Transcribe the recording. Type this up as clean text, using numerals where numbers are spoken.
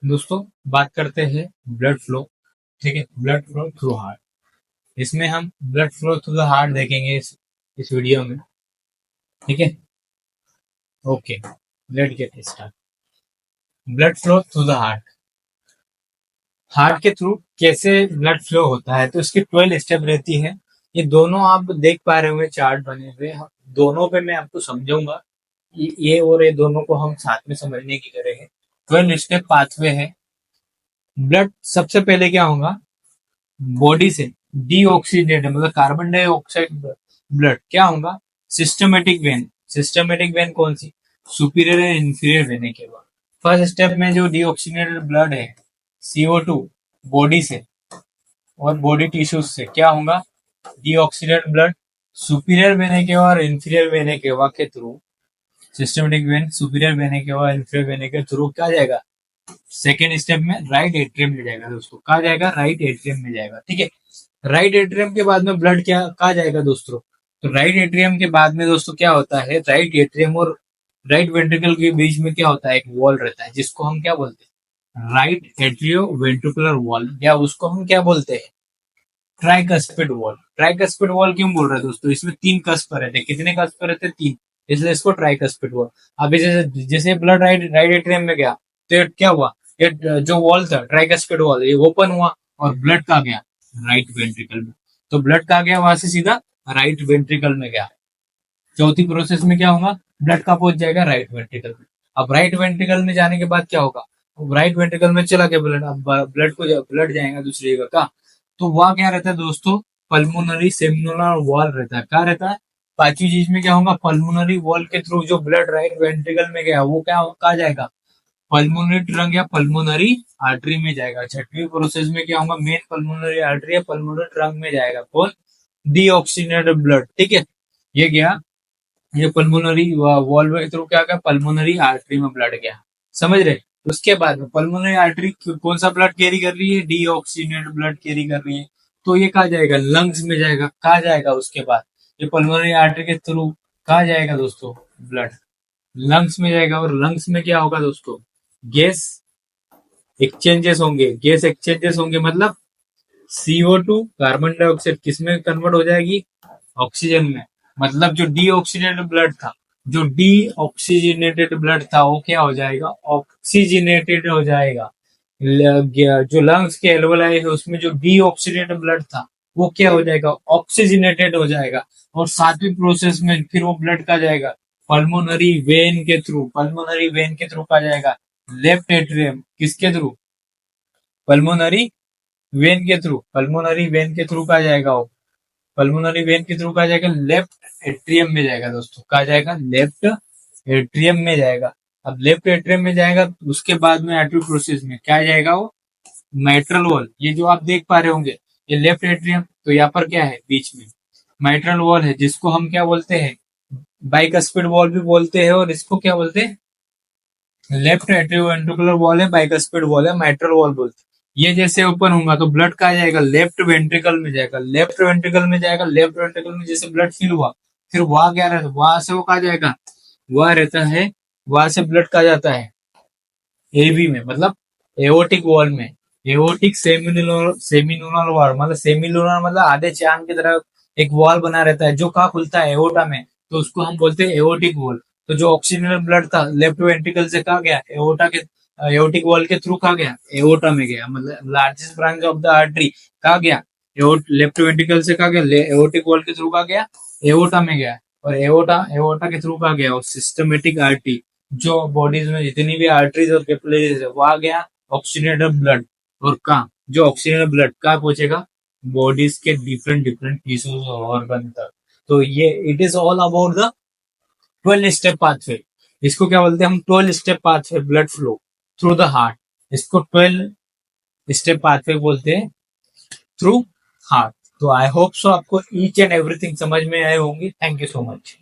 दोस्तों बात करते हैं ब्लड फ्लो। ठीक है, ब्लड फ्लो थ्रू हार्ट। इसमें हम blood flow through the heart देखेंगे इस वीडियो में। ठीक है, okay, let get start. Blood flow through the heart. Heart के थ्रू कैसे ब्लड फ्लो होता है, तो इसकी 12 स्टेप रहती है। ये दोनों आप देख पा रहे होंगे, चार्ट बने हुए। दोनों पे मैं आपको समझाऊंगा। ये और ये दोनों को हम साथ में समझने की करेंगे। 12 स्टेप पाथवे है। ब्लड सबसे पहले क्या होगा, बॉडी से डीऑक्सीडेट मतलब कार्बन डाइऑक्साइड ब्लड क्या होगा, सिस्टमेटिक वेन। सिस्टमेटिक वेन कौन सी, सुपीरियर एंड इंफीरियर वेन के बाद फर्स्ट स्टेप में जो डीऑक्सीडेटेड ब्लड है CO2 बॉडी से और बॉडी टिश्यूज से क्या होगा, डीऑक्सीडेटेड ब्लड सुपीरियर वेने के और इंफीरियर वेने के के थ्रू, सिस्टमेटिक वेन सुपीरियर वेने के और इंफीरियर वेने के थ्रू क्या जाएगा, सेकेंड स्टेप में राइट एट्रियम में जाएगा। दोस्तों कहा जाएगा, राइट एट्रियम में जाएगा। ठीक है, राइट एट्रियम के बाद में ब्लड क्या कहा जाएगा दोस्तों, तो राइट एट्रियम के बाद में दोस्तों क्या होता है, राइट एट्रियम और राइट वेंट्रिकल के बीच में क्या होता है, एक वॉल रहता है जिसको हम क्या बोलते हैं, राइट एट्रियो वेंट्रिकुलर वॉल, या उसको हम क्या बोलते हैं, ट्राइकस्पिड वॉल। ट्राइकस्पिड वॉल क्यों बोल रहे हैं दोस्तों, इसमें 3 कस्प रहते हैं। कितने कस्प रहते हैं, 3, इसलिए इसको ट्राइकस्पिड वॉल। अभी जैसे जैसे ब्लड राइट राइट एट्रियम में गया तो ये क्या हुआ, ये जो वॉल था ट्राइकस्पिड वॉल ये ओपन हुआ और ब्लड का गया राइट वेंट्रिकल में। तो ब्लड का गया वहां से सीधा राइट वेंट्रिकल में गया। चौथी प्रोसेस में क्या होगा, ब्लड का पहुंच जाएगा राइट वेंट्रिकल में। अब राइट वेंट्रिकल में जाने के बाद क्या होगा, राइट वेंट्रिकल में चला गया ब्लड, अब ब्लड जाएगा दूसरी जगह का। तो वहां क्या रहता है दोस्तों, पल्मोनरी सेमिनोलर वॉल रहता है। क्या रहता है, पांचवी चीज में क्या होगा, पल्मोनरी वॉल के थ्रू जो ब्लड राइट वेंट्रिकल में गया वो क्या कहा जाएगा, पल्मोनरी ट्रंक या पल्मोनरी आर्टरी में जाएगा। छठवीं प्रोसेस में क्या होगा, मेन पल्मोनरी आर्टरी या पल्मोनरी ट्रंक में जाएगा कौन, डीऑक्सीजनेटेड ब्लड। ठीक है, ये गया, ये पल्मोनरी वॉल्व के थ्रू क्या गया, पल्मोनरी आर्टरी में ब्लड गया। समझ रहे, उसके बाद में पल्मोनरी आर्टरी कौन सा ब्लड कैरी कर रही है, डीऑक्सीजनेटेड ब्लड कैरी कर रही है। तो ये कहा जाएगा, लंग्स में जाएगा। कहा जाएगा उसके बाद ये पल्मोनरी आर्टरी के थ्रू कहा जाएगा दोस्तों, ब्लड लंग्स में जाएगा। और लंग्स में क्या होगा दोस्तों, गैस एक्सचेंजेस होंगे। गैस एक्सचेंजेस होंगे मतलब CO2 कार्बन डाइऑक्साइड किस में कन्वर्ट हो जाएगी, ऑक्सीजन में। मतलब जो डीऑक्सीजनेटेड ब्लड था, जो डीऑक्सीजनेटेड ब्लड था वो क्या हो जाएगा, ऑक्सीजनेटेड हो जाएगा। जो लंग्स के एल्वोलाई है उसमें जो डीऑक्सीजनेटेड ब्लड था वो क्या हो जाएगा, ऑक्सीजनेटेड हो जाएगा। और सातवीं प्रोसेस में फिर वो ब्लड का जाएगा पल्मोनरी वेन के थ्रू। पल्मोनरी वेन के थ्रू का जाएगा लेफ्ट एट्रियम, किसके थ्रू, पल्मोनरी वेन के थ्रू। पल्मोनरी वेन के थ्रू का जाएगा वो, पल्मोनरी वेन के थ्रू कहा जाएगा लेफ्ट एट्रियम में जाएगा। दोस्तों कहा जाएगा लेफ्ट एट्रियम में जाएगा। अब लेफ्ट एट्रियम में जाएगा तो उसके बाद में आर्टरी प्रोसेस में क्या जाएगा वो, माइट्रल वॉल। ये जो आप देख पा रहे होंगे ये लेफ्ट एट्रियम, तो यहाँ पर क्या है बीच में माइट्रल वॉल है, जिसको हम क्या बोलते हैं, बाइकस्पिड वॉल भी बोलते हैं। और इसको क्या बोलते हैं, लेफ्ट एट्रियोवेंट्रिकुलर वॉल है, बाइकस्पिड वॉल है, माइट्रल वॉल बोलते हैं। ये जैसे ओपन होगा तो ब्लड कहा जाएगा लेफ्ट वेंट्रिकल में जाएगा। लेफ्ट वेंट्रिकल में जाएगा, लेफ्ट वेंट्रिकल में जैसे ब्लड फिल हुआ फिर वहां क्या रहता है, वहां से वो कहा जाएगा, वह रहता है, वहां से ब्लड कहा जाता है एवी में, मतलब एओटिक वॉल में। एओटिक सेमिनुलर वॉल मतलब सेमिलुनर मतलब आधे चांद की तरह एक वॉल बना रहता है जो कहाँ खुलता है, एओटा में। तो उसको हम बोलते हैं एओटिक वॉल। तो जो ऑक्सीजन ब्लड था लेफ्ट वेंट्रिकल से कहा गया, एओटा के एओटिक वॉल के थ्रू कहा गया, एओटा में गया। मतलब largest branch of the artery कहा गया, लेफ्ट वेंट्रिकल से कहा गया, एओटिक वॉल के थ्रू कहा गया, एओटा में गया। और एओटा एओटा के थ्रू कहा गया और सिस्टमेटिक आर्टरी, जो बॉडीज में जितनी भी आर्टरीज और कैपिलरीज है वहां गया ऑक्सीजनेटेड ब्लड। और कहा जो ऑक्सीजनेटेड ब्लड कहाँ पहुंचेगा, बॉडीज के डिफरेंट डिफरेंट टिश्यूज और ऑर्गन तक। तो ये it is all about the 12 step pathway. इसको क्या बोलते हैं हम, 12 step pathway blood flow through the heart. इसको 12 स्टेप पाथवे बोलते हैं थ्रू हार्ट। तो आई होप सो आपको ईच एंड एवरीथिंग समझ में आए होंगे। Thank you so much.